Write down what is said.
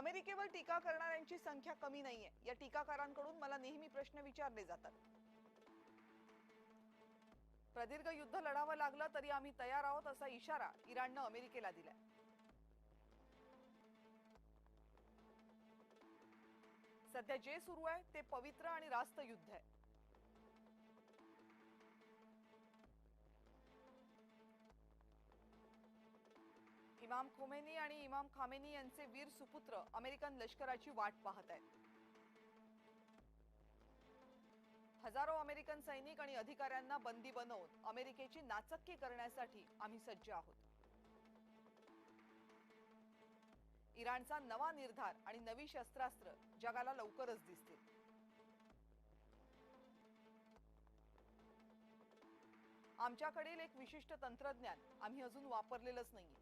अमेरिकेवर टीका करणाऱ्यांची संख्या कमी नाहीये। या टीकाकारांकडून मला नेहमी प्रश्न विचारले जातात। प्रदीर्घ युद्ध लढावं लागलं तरी आम्ही तयार आहोत असा इशारा इराणनं अमेरिकेला दिलाय। सध्या जे सुरू आहे ते पवित्र आणि रास्त युद्ध आहे। इमाम खोमेनी आणि इमाम खामेनी यांचे वीर सुपुत्र अमेरिकन लष्कराची वाट पाहत आहेत। हजारो अमेरिकन सैनिक आणि अधिकाऱ्यांना बंदी बनवून अमेरिकेची नाचक्की करण्यासाठी आम्ही सज्ज आहोत। इराणचा नवा निर्धार आणि नवी शस्त्रास्त्र जगाला लवकरच दिसतील। आमच्याकडील एक विशिष्ट तंत्रज्ञान आम्ही अजून वापरलेलंच नाहीये।